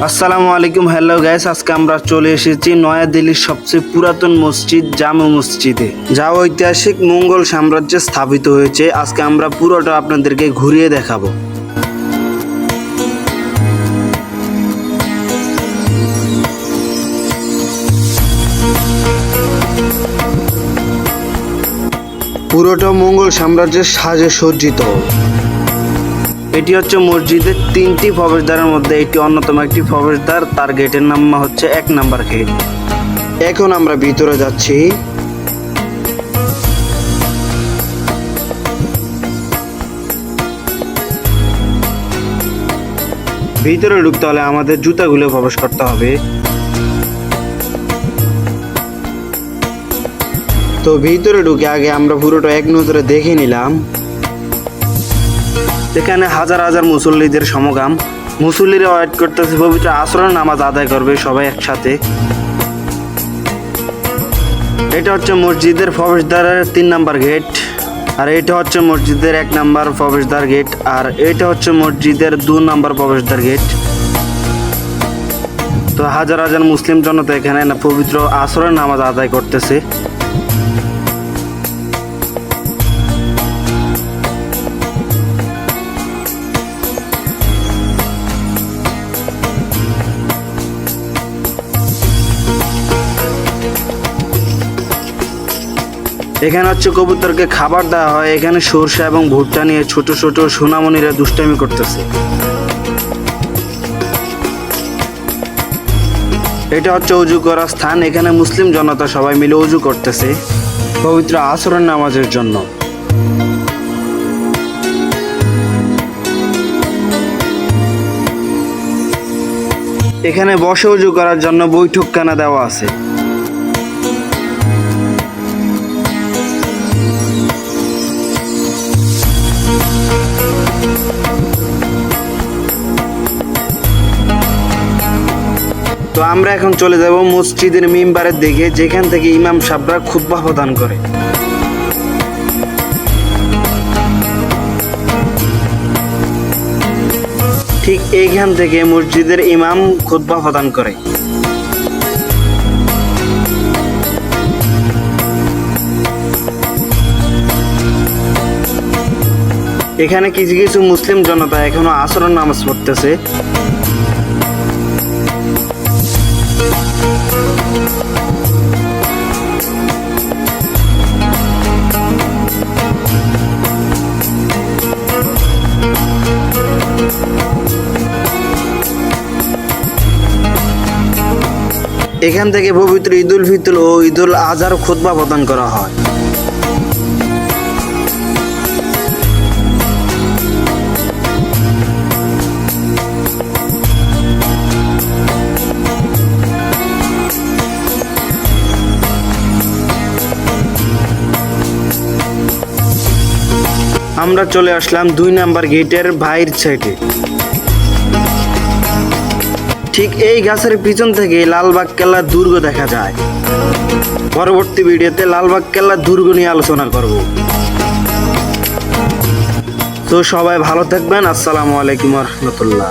আসসালামু আলাইকুম, hello guys. আজকে আমরা চলে এসেছি নয়াদিল্লির সবচেয়ে পুরাতন মসজিদ জামে মসজিদে, যা ঐতিহাসিক মুঘল সাম্রাজ্যে স্থাপিত হয়েছে। আজকে আমরা পুরোটা আপনাদেরকে ঘুরিয়ে দেখাবো। পুরোটা মুঘল সাম্রাজ্যের সাজে সজ্জিত। এটি হচ্ছে মসজিদের 3টি প্রবেশদ্বারের মধ্যে এটি অন্যতম একটি প্রবেশদ্বার। তার গেটের নাম হচ্ছে 1 নাম্বার গেট। এখন আমরা ভিতরে যাচ্ছি। ভিতরে ঢুকতে হলে আমাদের জুতাগুলো প্রবেশ করতে হবে। তো ভিতরে ঢুকে আগে আমরা পুরোটা এক নজরে দেখে নিলাম। এখানে হাজার হাজার মুসল্লিদের সমাগম। মুসল্লিরা ওয়েট করতেছে পবিত্র আসরের নামাজ আদায় করবে সবাই একসাথে। এটা হচ্ছে মসজিদের প্রবেশদ্বারের 3 নাম্বার গেট, আর এটা হচ্ছে মসজিদের 1 নাম্বার প্রবেশদ্বার গেট, আর এটা হচ্ছে মসজিদের 2 নাম্বার প্রবেশদ্বার গেট। তো হাজার হাজার মুসলিম জনতা এখানে পবিত্র আসরের নামাজ আদায় করতেছে। এখানে হচ্ছে কবুতরকে খাবার দেওয়া হয়। এখানে সরষে এবং ভুট্টা নিয়ে ছোট ছোট সোনামণিরা দুষ্টামি করতেছে। এটা হচ্ছে উজু করার স্থান। এখানে মুসলিম জনতা সবাই মিলে উজু করতেছে পবিত্র আসরের নামাজের জন্য। এখানে বসে উজু করার জন্য বৈঠকখানা দেওয়া আছে। তো আমরা এখন চলে যাব মসজিদের মিম্বারের দিকে, যেখান থেকে ইমাম সাহেবরা খুতবা প্রদান করে। ঠিক এইখান থেকে মসজিদের ইমাম খুতবা প্রদান করে। এখানে কিছু কিছু মুসলিম জনতা এখনো আসরের নামাজ পড়তেছে। এখান থেকে পবিত্র ঈদুল ফিতর ও ঈদুল আজহার খুতবা প্রদান করা হয়। আমরা চলে আসলাম 2 নাম্বার গেটের বাইরের সাইডে। ঠিক এই গাছের পিছন থেকে লালবাগ কেল্লার দুর্গ দেখা যায়। পরবর্তী ভিডিওতে লালবাগ কেল্লার দুর্গ নিয়ে আলোচনা করব। তো সবাই ভালো থাকবেন। আসসালামু আলাইকুম ওয়া রাহমাতুল্লাহ।